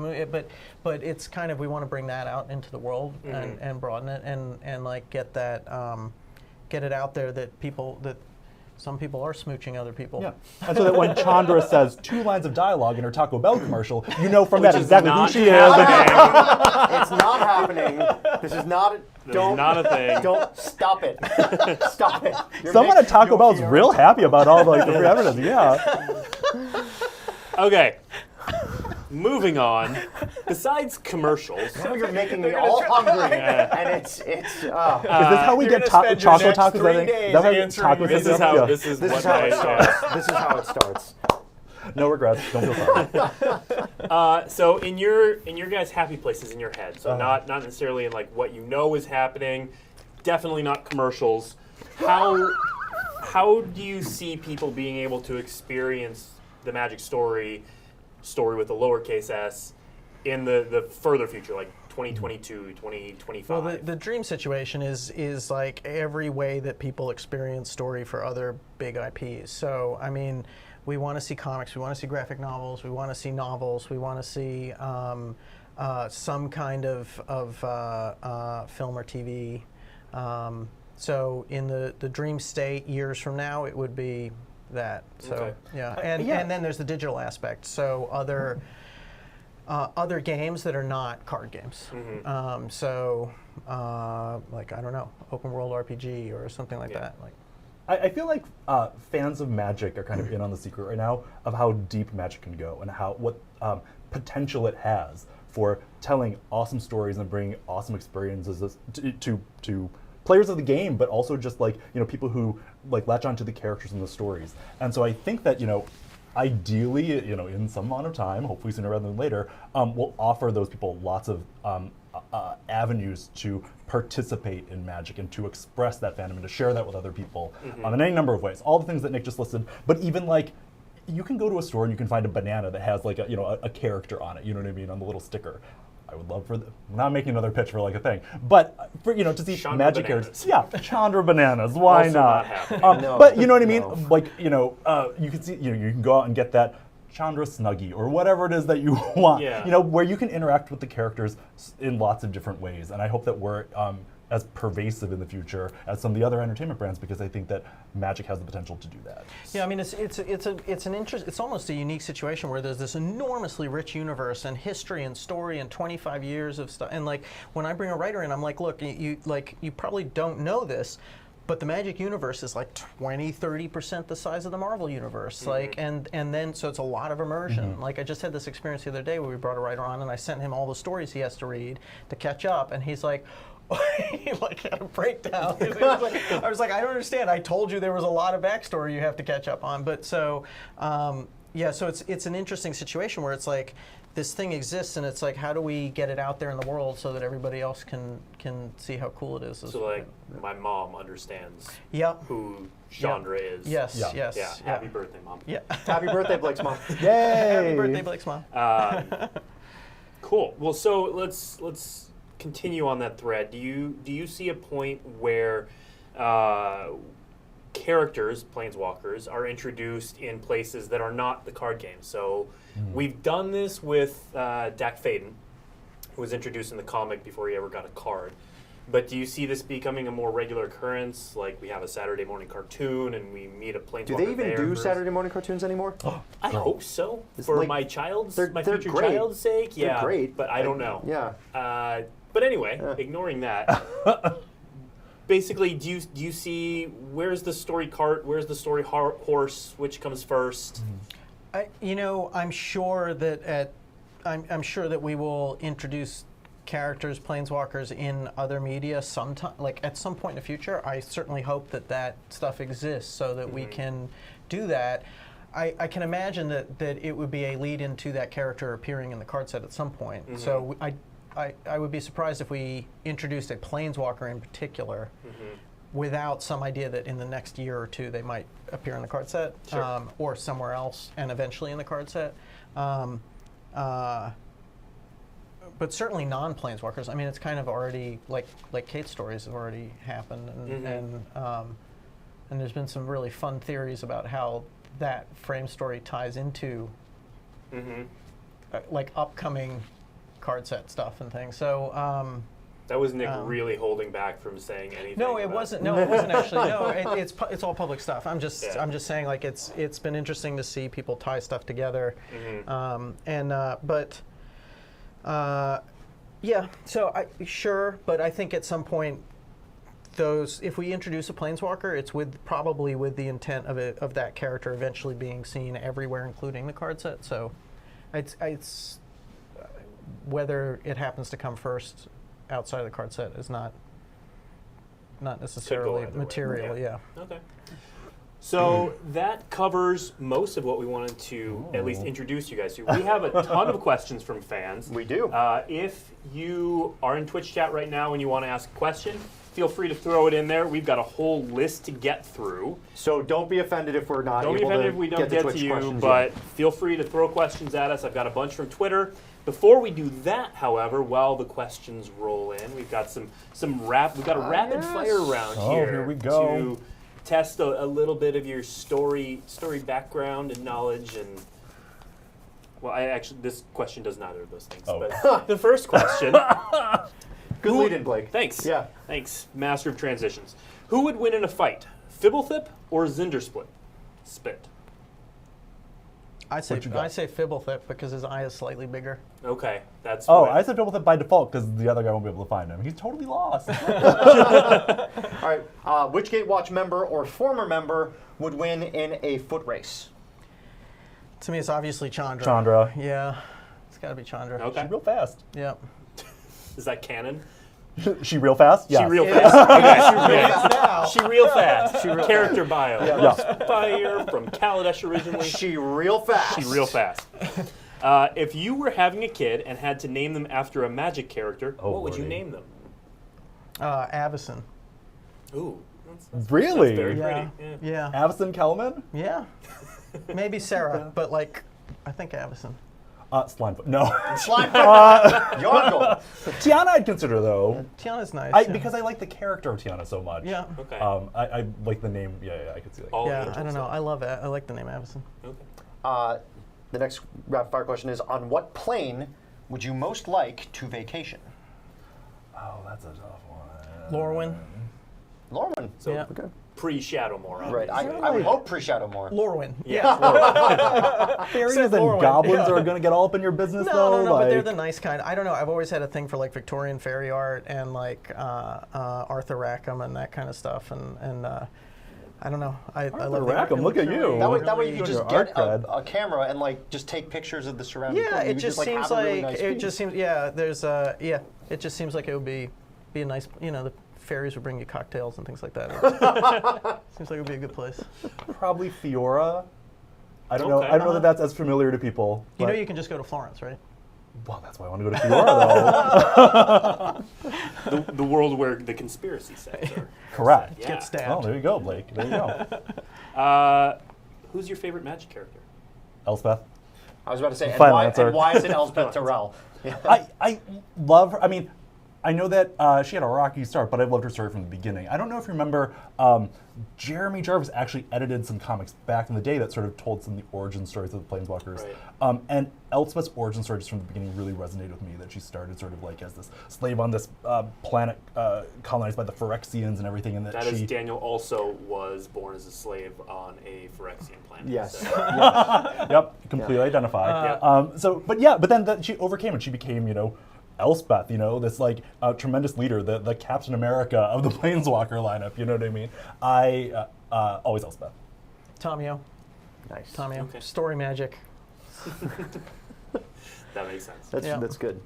but it's kind of, we want to bring that out into the world and broaden it and get that get it out there that some people are smooching other people. Yeah, and so that when Chandra says 2 lines of dialogue in her Taco Bell commercial, from that exactly who she is. It's not happening. This is not. Not a thing. Don't stop it. Stop it. Someone at Taco Bell is real happy about all the free advertising. Yeah. Okay. Moving on. Besides commercials, Now you're making me all hungry, and it's. Is this how we get chocolate tacos? I think. Is that how tacos this is how this is what how it starts. This is how it starts. No regrets. Don't feel sorry. So in your guys' happy places in your head, so not necessarily in what is happening, definitely not commercials. How do you see people being able to experience the Magic story with a lowercase s in the further future, 2022, 2025? Well, the dream situation is every way that people experience story for other big IPs. So I mean, we want to see comics, we want to see graphic novels, we want to see novels, we want to see some kind of film or TV. So in the dream state, years from now, it would be that. So Okay. yeah, and then there's the digital aspect. So other games that are not card games. So I don't know, open world RPG or something like that. I feel like fans of Magic are kind of in on the secret right now of how deep Magic can go and what potential it has for telling awesome stories and bringing awesome experiences to players of the game, but also just people who latch onto the characters and the stories. And so I think that ideally, in some amount of time, hopefully sooner rather than later, will offer those people lots of avenues to participate in Magic and to express that fandom and to share that with other people in any number of ways. All the things that Nick just listed, but even like, you can go to a store and you can find a banana that has like a character on it, you know what I mean, on the little sticker. I would love for I'm not making another pitch for like a thing, but for to see Chandra Magic bananas. characters, yeah, Chandra bananas, why Also not? happening. No, but you know what I mean, no. like you can see you can go out and get that Chandra Snuggie or whatever it is that you want, Yeah. where you can interact with the characters in lots of different ways, and I hope that we're as pervasive in the future as some of the other entertainment brands, because I think that Magic has the potential to do that. Yeah, I mean, it's almost a unique situation where there's this enormously rich universe and history and story and 25 years of stuff. And like when I bring a writer in, I'm like, look, you probably don't know this, but the Magic universe is like 20-30% the size of the Marvel universe. Like, and then so it's a lot of immersion. Like I just had this experience the other day where we brought a writer on and I sent him all the stories he has to read to catch up, and he's like, he like had a breakdown. I was like, I don't understand. I told you there was a lot of backstory you have to catch up on. But so, yeah, so it's an interesting situation where it's like this thing exists, and it's like, how do we get it out there in the world so that everybody else can see how cool it is? So like my mom understands Yep. who Chandra is. Yes. Yeah. Yes. Yeah. Happy birthday, Mom. Yeah. Happy birthday, Blake's mom. Yay! Happy birthday, Blake's mom. Cool. Well, so let's continue on that thread. Do you see a point where characters, Planeswalkers, are introduced in places that are not the card game? So we've done this with Dak Faden, who was introduced in the comic before he ever got a card. But do you see this becoming a more regular occurrence? Like we have a Saturday morning cartoon and we meet a Planeswalker. Do they even there do first? Saturday morning cartoons anymore? I hope so. It's For like- my they're future great. child's sake. They're Yeah, great. but I don't know. Yeah. But anyway, ignoring that, basically, do you see where's the story cart, where's the story horse, which comes first? I'm sure that I'm sure that we will introduce characters, Planeswalkers, in other media sometime, like at some point in the future. I certainly hope that stuff exists so that we can do that. I can imagine that it would be a lead into that character appearing in the card set at some point. So I would be surprised if we introduced a Planeswalker in particular without some idea that in the next year or two they might appear in the card set, or somewhere else, and eventually in the card set. But certainly non-Planeswalkers. I mean, it's kind of already like Kate's stories have already happened, and there's been some really fun theories about how that frame story ties into like upcoming card set stuff and things. So That was Nick really holding back from saying anything. no, it about- wasn't. No, it wasn't actually. No, it's all public stuff. I'm just Yeah. I'm just saying, like, it's been interesting to see people tie stuff together, yeah. So but I think at some point, if we introduce a Planeswalker, it's probably with the intent of that character eventually being seen everywhere, including the card set. So, it's whether it happens to come first outside of the card set is not necessarily either way. material. Yeah. Okay. So that covers most of what we wanted to at least introduce you guys to. We have a ton of questions from fans. We do. If you are in Twitch chat right now and you want to ask a question, feel free to throw it in there. We've got a whole list to get through. So don't be offended if we're not Don't be able offended to if we don't get the get Twitch to you, questions but yet. feel free to throw questions at us. I've got a bunch from Twitter. Before we do that, however, while the questions roll in, we've got we've got a rapid fire round Here we go. to test a little bit of your story background and knowledge. And well, this question does neither of those things. But the first question. Good lead in, Blake. Thanks. Yeah. Thanks, master of transitions. Who would win in a fight, Fibblethip or Zindersplit? Spit. I say What you got? Fibblethip because his eye is slightly bigger. Okay, that's. Oh, what- I said Fibblethip by default because the other guy won't be able to find him. He's totally lost. All right. Which Gatewatch member or former member would win in a foot race? To me, it's obviously Chandra. Chandra. Yeah, it's got to be Chandra. Okay. She's real fast. Yeah. Is that canon? She real fast? Yeah. She real fast. Okay. now. She real fast. Character bio. Yeah. Spire from Kaladesh originally. She real fast. She real fast. If you were having a kid and had to name them after a Magic character, what would you lordy. name them? Avison. Ooh. That's Really? very Yeah. pretty. Yeah. Avison Kelman? Yeah. Maybe Sarah, but like, I think Avison. Slimefoot. No. Yargle. Tiana I'd consider, though. Tiana's nice. Because I like the character of Tiana so much. Yeah. Okay. I like the name. Yeah, I could see that. All Yeah, angels. I don't know. I love it. I like the name Avison. Okay. The next rapid fire question is: on what plane would you most like to vacation? Oh, that's a tough one. Lorwyn. Lorwyn. So Yeah. pre-Shadowmoor. Right. obviously. I would hope pre-Shadowmoor. Lorwyn. Yeah. Fairies Said and Lorwyn, goblins yeah. are going to get all up in your business, No, though. no, but they're like- the nice kind. I don't know. I've always had a thing for like Victorian fairy art and like Arthur Rackham and that kind of stuff. And I don't know. I love Rackham, look at you. That way you Your just art get a camera and like just take pictures of the surrounding. Yeah, plane. it You just like, seems have a really like nice it piece. just seems it just seems like it would be a nice, the fairies would bring you cocktails and things like that. Seems like it would be a good place. Probably Fiora. I don't know. Okay. I don't know that that's as familiar to people. You know, but- you can just go to Florence, right? Well, that's why I want to go to Fiora, though. The world where the conspiracy sets are. Correct. Yeah. Get stabbed. Oh, there you go, Blake. There you go. Who's your favorite Magic character? Elspeth. I was about to say, and Final why, answer. and why is it Elspeth Terrell? I love her. I mean, I know that she had a rocky start, but I've loved her story from the beginning. I don't know if you remember, Jeremy Jarvis actually edited some comics back in the day that sort of told some of the origin stories of the Planeswalkers. Right. And Elspeth's origin story just from the beginning really resonated with me, that she started sort of like as this slave on this planet colonized by the Phyrexians and everything. And That is, Daniel also was born as a slave on a Phyrexian planet. Yes. So. Yep, completely identified. But then she overcame it. She became, Elspeth, this like tremendous leader, the Captain America of the Planeswalker lineup. You know what I mean? I always Elspeth. Tomio. Nice. Tomio. Okay. Story magic. That makes sense. That's good.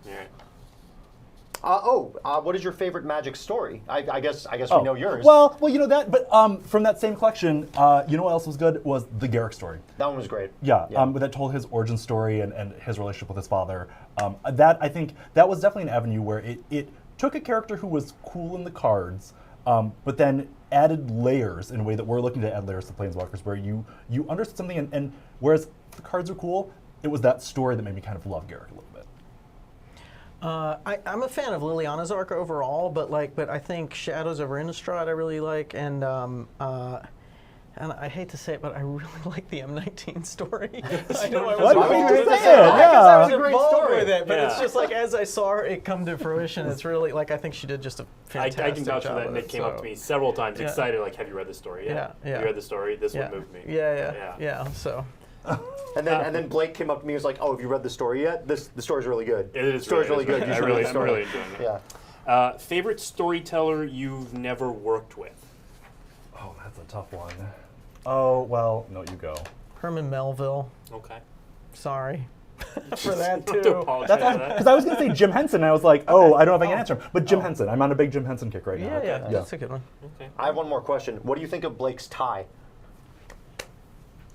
All right. What is your favorite Magic story? I guess we know yours. Well, you know that, but from that same collection, you know what else was good was the Garrick story. That one was great. Yeah, that told his origin story and his relationship with his father. I think that was definitely an avenue where it took a character who was cool in the cards, but then added layers in a way that we're looking to add layers to Planeswalkers, where you understood something, and whereas the cards are cool, it was that story that made me kind of love Garrick a little bit. I'm a fan of Liliana's arc overall, but I think Shadows over Innistrad I really like, and I hate to say it, but I really like the M19 story. I know I was What wrong are you with it. saying? I was Yeah. great involved story. with it, but Yeah. it's just like as I saw it come to fruition, it's really like I think she did just a I fantastic can vouch for job that. with Nick it, came up so- to me several times, Yeah. excited, like, "Have you read the story yet? Yeah, Have you read the story? This Yeah. one moved me." Yeah. So And then Blake came up to me and was like, "Oh, have you read the story yet? The story's really good. It is The story's really good. You should read the I'm story." really enjoying it. Yeah. Favorite storyteller you've never worked with? Oh, that's a tough one. Oh, well, no, you go. Herman Melville, Okay. sorry for that To too. apologize That's for awesome, that. because I was going to say Jim Henson, and I was like, I don't know if I can answer him. But Jim Henson, I'm on a big Jim Henson kick right now. Yeah, that's a good one. Okay. I have one more question. What do you think of Blake's tie?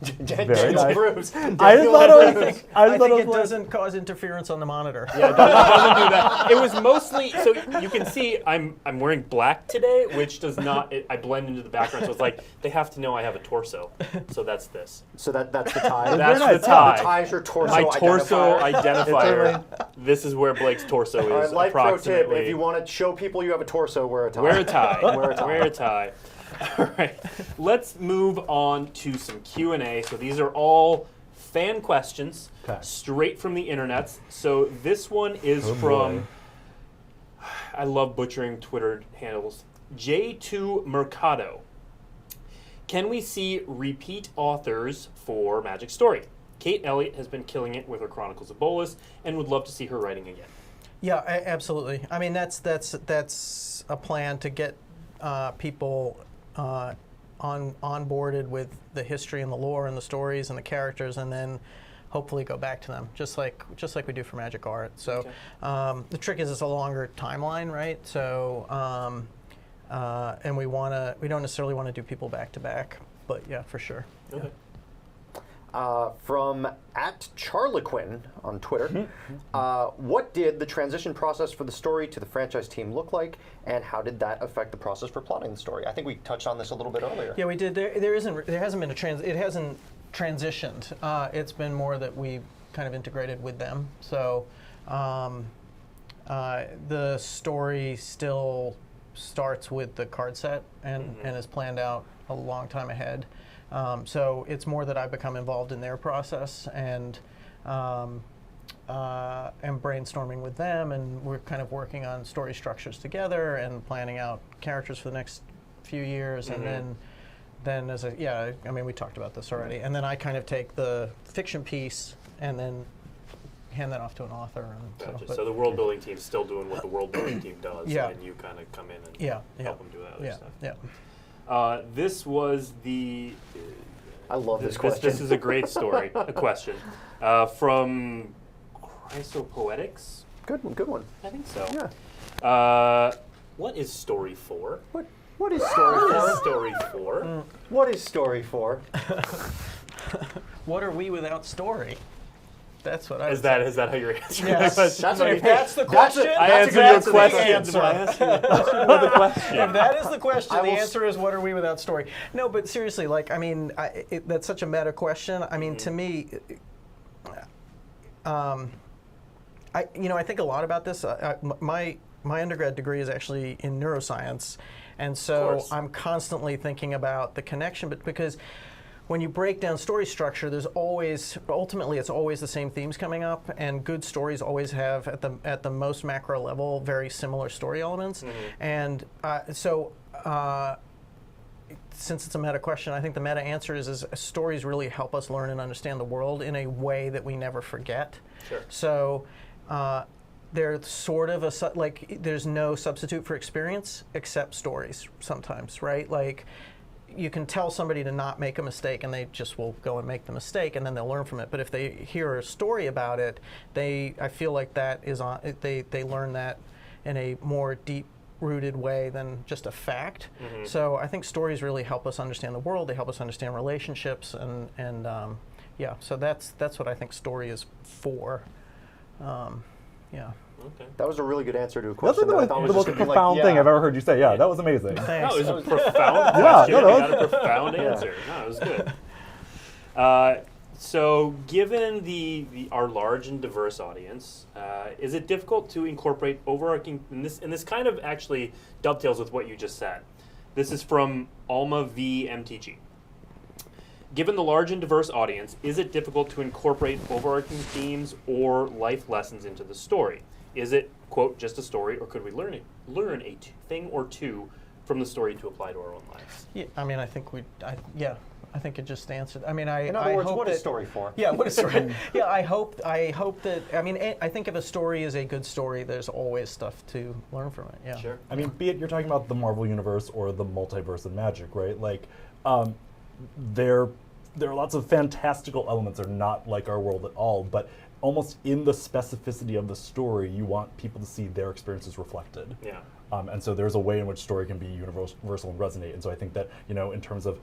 Very Daniel nice. Bruce. I just thought it was. I think it doesn't cause interference on the monitor. Yeah, it doesn't do that. It was mostly, so you can see I'm wearing black today, which does not, I blend into the background, so it's like they have to know I have a torso. So that's this. So that's the tie. That's nice. the tie. The tie is your torso. My torso identifier. identifier. This is where Blake's torso All right, is life pro tip: approximately. if you want to show people you have a torso, wear a tie. Wear a tie. Wear a tie. Wear a tie. All right, let's move on to some Q&A. So these are all fan questions, Okay. straight from the internet. So this one is from, boy. I love butchering Twitter handles, J2 Mercado. Can we see repeat authors for Magic Story? Kate Elliott has been killing it with her Chronicles of Bolas and would love to see her writing again. Yeah, absolutely. I mean, that's a plan to get people onboarded with the history and the lore and the stories and the characters, and then hopefully go back to them, just like we do for Magic Art. So the trick is it's a longer timeline, right? So and we don't necessarily want to do people back to back, but yeah, for sure. Okay. From @Charlequin on Twitter, what did the transition process for the story to the franchise team look like, and how did that affect the process for plotting the story? I think we touched on this a little bit earlier. Yeah, we did. There hasn't been it hasn't transitioned. It's been more that we kind of integrated with them. So the story still starts with the card set and is planned out a long time ahead. So it's more that I've become involved in their process and brainstorming with them, and we're kind of working on story structures together and planning out characters for the next few years, and then we talked about this already, and then I kind of take the fiction piece and then hand that off to an author. And Gotcha. So the world building team's still doing what the world building team does, Yeah. and you kind of come in and help them do that other stuff. Yeah. This was the. I love this question. This is a great story. A question from Chrysopoetics. Good one. I think so. Yeah. What is story for? What is story What for? is story for? What is story for? What are we without story? That's what I. Is that how you're answering Yes. the question? That's what If that's the question, I that's answered your exactly question. the answer. The question. If that is the question, I the will answer is what are we without story? No, but seriously, that's such a meta question. I mean, to me, I think a lot about this. My undergrad degree is actually in neuroscience, and so I'm constantly thinking about the connection, but because when you break down story structure, ultimately it's always the same themes coming up, and good stories always have at the most macro level very similar story elements. And since it's a meta question, I think the meta answer is stories really help us learn and understand the world in a way that we never forget. Sure. So they're sort of there's no substitute for experience except stories sometimes, right? Like, you can tell somebody to not make a mistake and they just will go and make the mistake and then they'll learn from it. But if they hear a story about it, I feel like that is they learn that in a more deep-rooted way than just a fact. So I think stories really help us understand the world. They help us understand relationships, and so that's what I think story is for. Okay. That was a really good answer to a That's question. the that I thought was most just gonna be profound like, thing I've ever heard you say. Yeah, that was amazing. That Thanks. was a profound Yeah, question. no, You that got a profound answer. No, it was good. So, given our large and diverse audience, is it difficult to incorporate overarching? And this kind of actually dovetails with what you just said. This is from Alma V MTG. Given the large and diverse audience, is it difficult to incorporate overarching themes or life lessons into the story? Is it, quote, just a story, or could we learn a thing or two from the story to apply to our own lives? Yeah, I mean, I think I think it just answered. I mean, in other words, hope what that, is story for? Yeah, what is story? Yeah, I hope that. I mean, I think if a story is a good story, there's always stuff to learn from it. Yeah. Sure. I mean, be it you're talking about the Marvel Universe or the multiverse of Magic, right? Like, there are lots of fantastical elements that are not like our world at all, but almost in the specificity of the story, you want people to see their experiences reflected. Yeah. And so there's a way in which story can be universal and resonate. And so I think that, in terms of,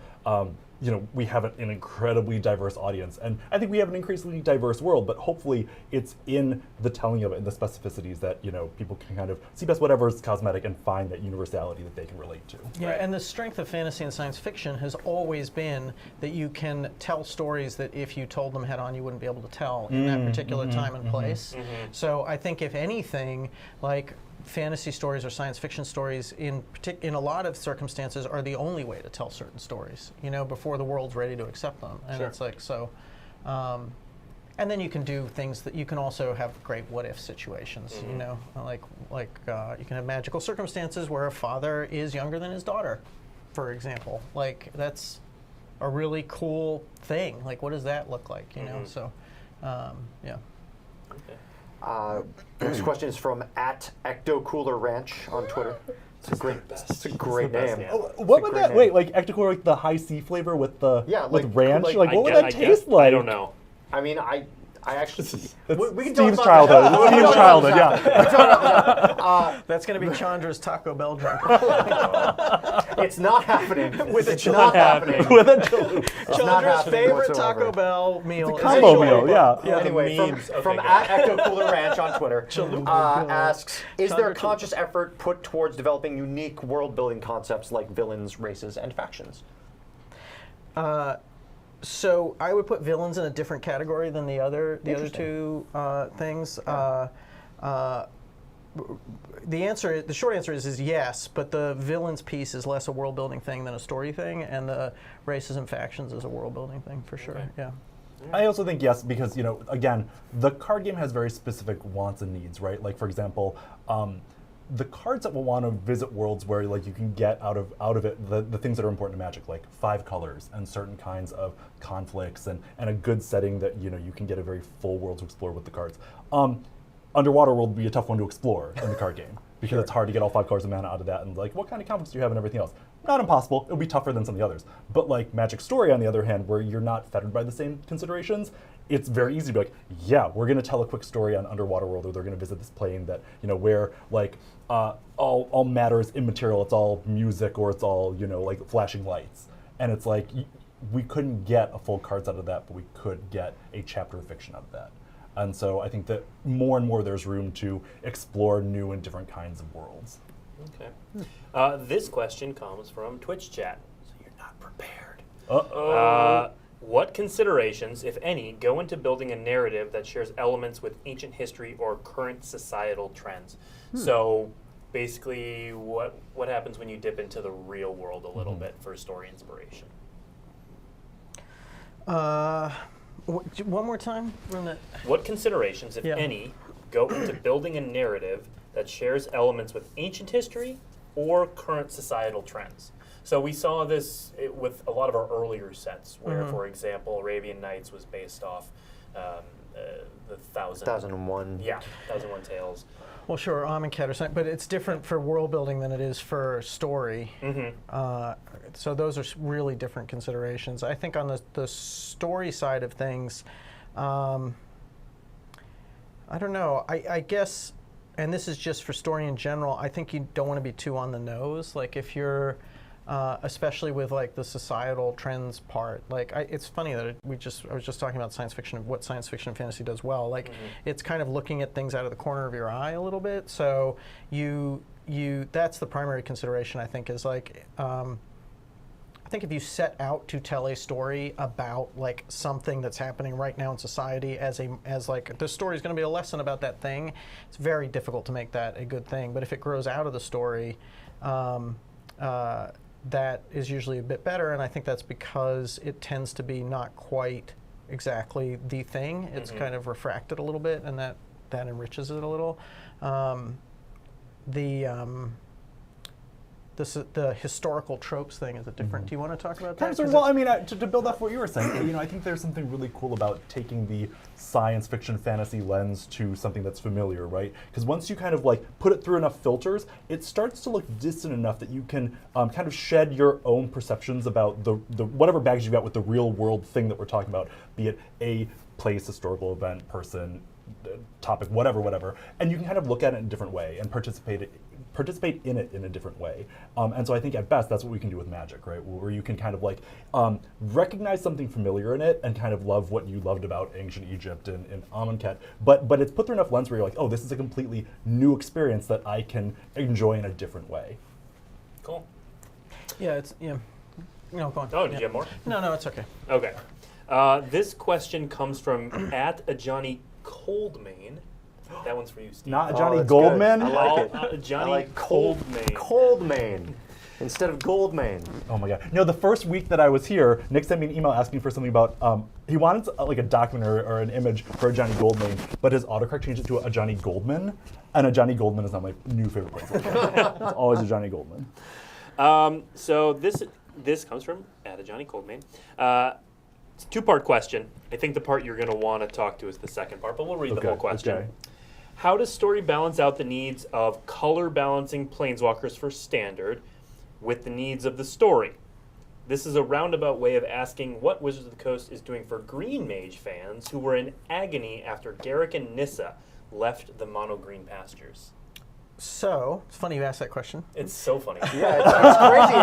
we have an incredibly diverse audience. And I think we have an increasingly diverse world, but hopefully it's in the telling of it and the specificities that, people can kind of see past whatever's cosmetic and find that universality that they can relate to. Yeah, Right. and the strength of fantasy and science fiction has always been that you can tell stories that if you told them head on, you wouldn't be able to tell in that particular time and place. So I think if anything, like fantasy stories or science fiction stories in a lot of circumstances are the only way to tell certain stories, before the world's ready to accept them. And Sure. it's like, so, and then you can do things that you can also have great what if situations, like you can have magical circumstances where a father is younger than his daughter, for example. Like, that's a really cool thing. Like, what does that look like, So, yeah. Okay. Next question is from @EctoCoolerRanch on Twitter. It's a great best name. name. Oh, what would great that, name. wait, like Ectocooler, like the high C flavor with the Yeah, with like- ranch? like- Like, what would that taste like? I don't know. I mean, I actually we can Steve's talk childhood. about Steve's childhood, yeah. That's going to be Chandra's Taco Bell drink. It's not happening. It's not happening. With a Chalupa. Chandra's happening favorite whatsoever. Taco Bell meal. is Combo a meal, chalupa. yeah. Anyway, memes. from Okay, at Echo Cooler Ranch on Twitter, Chalupa. asks, is there a Chandra conscious effort put towards developing unique world-building concepts like villains, races, and factions? So I would put villains in a different category than the other two things. The short answer is yes, but the villains piece is less a world building thing than a story thing, and the races and factions is a world building thing for sure. Okay. Yeah. I also think yes, because again, the card game has very specific wants and needs, right? Like for example, the cards that will want to visit worlds where like you can get out of it the things that are important to Magic, like 5 colors and certain kinds of conflicts and a good setting that you can get a very full world to explore with the cards. Underwater world would be a tough one to explore in the card game because it's hard to get all 5 colors of mana out of that, and like what kind of conflicts do you have and everything else. Not impossible. It would be tougher than some of the others. But like Magic Story, on the other hand, where you're not fettered by the same considerations, it's very easy to be like, yeah, we're going to tell a quick story on Underwater World, or they're going to visit this plane that, where like all matter is immaterial. It's all music, or it's all, like flashing lights. And it's like, we couldn't get a full cards out of that, but we could get a chapter of fiction out of that. And so I think that more and more there's room to explore new and different kinds of worlds. Okay. This question comes from Twitch chat. So you're not prepared. Uh-oh. What considerations, if any, go into building a narrative that shares elements with ancient history or current societal trends? So basically, what happens when you dip into the real world a little bit for story inspiration? One more time? Run that. What considerations, if any, go into building a narrative that shares elements with ancient history or current societal trends? So we saw this with a lot of our earlier sets, where, for example, Arabian Nights was based off the 1001. Yeah, 1001 Tales. Well, sure, Amonkhet or something, but it's different for world building than it is for story. So those are really different considerations. I think on the story side of things, I don't know. I guess, and this is just for story in general, I think you don't want to be too on the nose. Like if you're, especially with like the societal trends part, like it's funny that I was just talking about science fiction, what science fiction and fantasy does well. Like it's kind of looking at things out of the corner of your eye a little bit. So that's the primary consideration, I think, is like, I think if you set out to tell a story about like something that's happening right now in society as like this story is going to be a lesson about that thing, it's very difficult to make that a good thing. But if it grows out of the story, that is usually a bit better, and I think that's because it tends to be not quite exactly the thing. It's kind of refracted a little bit, and that enriches it a little. The historical tropes thing is a different. Do you want to talk about that? Well, I mean, to build off what you were saying, I think there's something really cool about taking the science fiction fantasy lens to something that's familiar, right? Because once you kind of like put it through enough filters, it starts to look distant enough that you can kind of shed your own perceptions about the whatever baggage you got with the real world thing that we're talking about, be it a place, historical event, person, topic, whatever, and you can kind of look at it in a different way and participate in it in a different way. And so I think at best that's what we can do with Magic, right? Where you can kind of like recognize something familiar in it and kind of love what you loved about ancient Egypt and Amonkhet, but it's put through enough lens where you're like, oh, this is a completely new experience that I can enjoy in a different way. Cool. Yeah, No, go on. Oh, did you have more? No, it's okay. Okay. This question comes from @Johnny Coldmane. That one's for you, Steve. Not Johnny that's Goldman? good. I like it. Johnny I like Coldmane. Coldmane instead of Goldmane. Oh my god. No, the first week that I was here, Nick sent me an email asking for something about, he wanted like a document or an image for a Johnny Goldmane, but his autocorrect changed it to a Johnny Goldman, and a Johnny Goldman is not my new favorite place. It's always a Johnny Goldman. So this comes from @Johnny Coldmane. It's a two-part question. I think the part you're going to want to talk to is the second part, but we'll read the whole question. Okay. How does story balance out the needs of color balancing Planeswalkers for Standard with the needs of the story? This is a roundabout way of asking what Wizards of the Coast is doing for Green Mage fans who were in agony after Garrick and Nissa left the mono-green pastures. So, it's funny you asked that question. It's so funny. Yeah, it's crazy.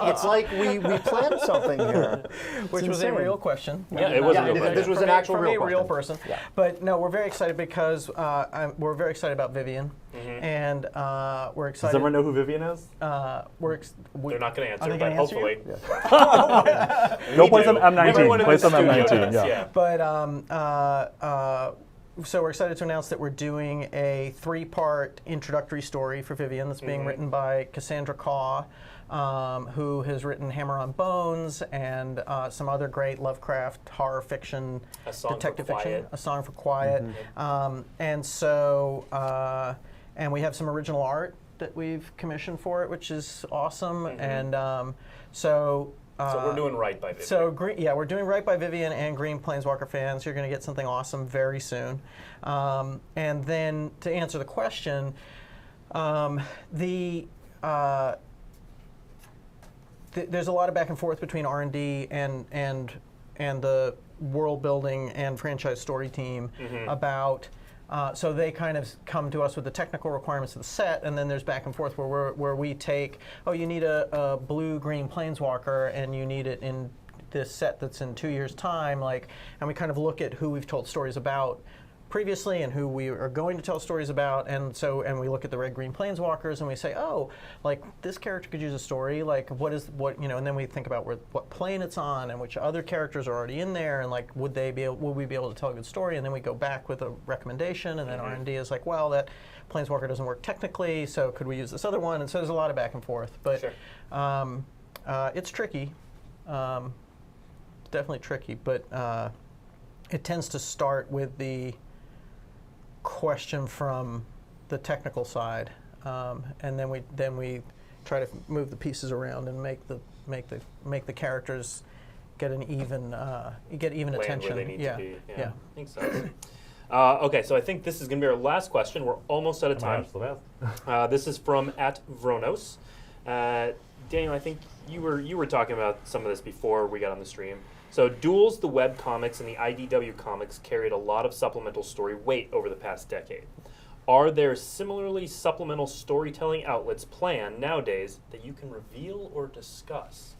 It's like we planned something here. Which was a real question. Yeah, it was a real question. This was From an actual from a real question. person. Yeah. But no, we're very excited because we're very excited about Vivian. And we're excited. Does everyone know who Vivian is? They're not going to Are answer, they but gonna answer hopefully. Go play some Everyone M19. in Play the some studio M19. does, Yeah. But so we're excited to announce that we're doing a 3-part introductory story for Vivian that's being written by Cassandra Caw, who has written Hammer on Bones and some other great Lovecraft horror fiction, A Song detective for fiction, Quiet. A Song for Quiet. And so, and we have some original art that we've commissioned for it, which is awesome. And so we're doing right by Vivian. So we're doing right by Vivian and Green Planeswalker fans. You're going to get something awesome very soon. And then to answer the question, there's a lot of back and forth between R&D and the world building and franchise story team about. So they kind of come to us with the technical requirements of the set, and then there's back and forth where we take, you need a blue-green planeswalker, and you need it in this set that's in 2 years' time, and we kind of look at who we've told stories about previously and who we are going to tell stories about, and we look at the red-green planeswalkers and we say, this character could use a story, and then we think about what plane it's on and which other characters are already in there, and would we be able to tell a good story, and then we go back with a recommendation, and then R&D is like, that planeswalker doesn't work technically, so could we use this other one? And so there's a lot of back and forth, but Sure. it's tricky. It's definitely tricky, but it tends to start with the question from the technical side, and then we try to move the pieces around and make the characters get an even Land attention. where they need to be. Yeah. Makes sense. Okay, so I think this is going to be our last question. We're almost out of time. This is from @Vronos. Daniel, I think you were talking about some of this before we got on the stream. So Duels, the web comics, and the IDW comics carried a lot of supplemental story weight over the past decade. Are there similarly supplemental storytelling outlets planned nowadays that you can reveal or discuss?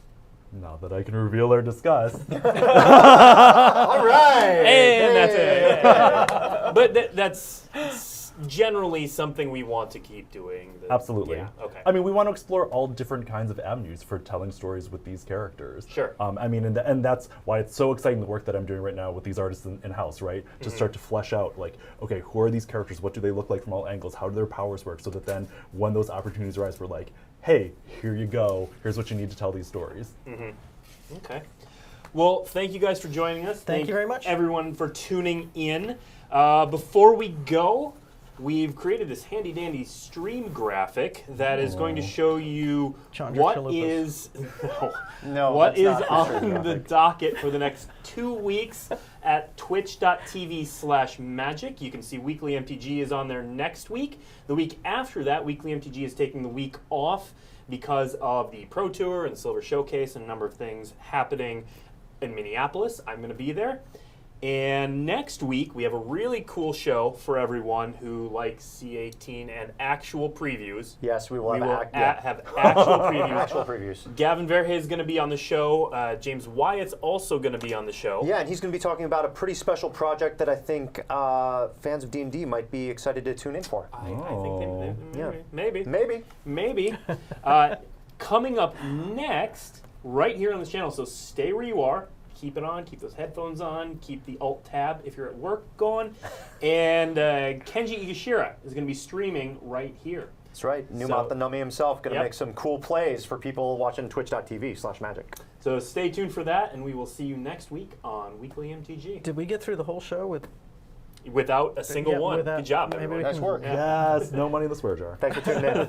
Not that I can reveal or discuss. All right. And that's it. Yeah. But that's generally something we want to keep doing. Absolutely. Yeah, okay. I mean, we want to explore all different kinds of avenues for telling stories with these characters. Sure. I mean, and that's why it's so exciting, the work that I'm doing right now with these artists in-house, right? To start to flesh out, okay, who are these characters? What do they look like from all angles? How do their powers work? So that then when those opportunities arise, we're like, hey, here you go. Here's what you need to tell these stories. Okay. Well, thank you guys for joining us. Thank you very much. Everyone for tuning in. Before we go, we've created this handy dandy stream graphic that is going to show you Chandra what Chalupas. is No, that's not the on stream the graphic. docket for the next 2 weeks at twitch.tv/magic. You can see WeeklyMTG is on there next week. The week after that, WeeklyMTG is taking the week off because of the Pro Tour and Silver Showcase and a number of things happening in Minneapolis. I'm going to be there. And next week, we have a really cool show for everyone who likes C18 and actual previews. Yes, we will We have, will yeah. have actual previews. Actual previews. Gavin Verhey is going to be on the show. James Wyatt's also going to be on the show. Yeah, and he's going to be talking about a pretty special project that I think fans of D&D might be excited to tune in for. I think they Yeah. maybe. Maybe. Coming up next, right here on this channel, so stay where you are. Keep it on, keep those headphones on, keep the Alt tab if you're at work going. And Kenji Igashira is going to be streaming right here. That's right. Numont the Nummy himself going to Yep. make some cool plays for people watching twitch.tv/magic. So stay tuned for that, and we will see you next week on Weekly MTG. Did we get through the whole show without a single one? without- Good job, maybe we everyone. Nice can- work. Yes, no money in the swear jar. Thanks for tuning in.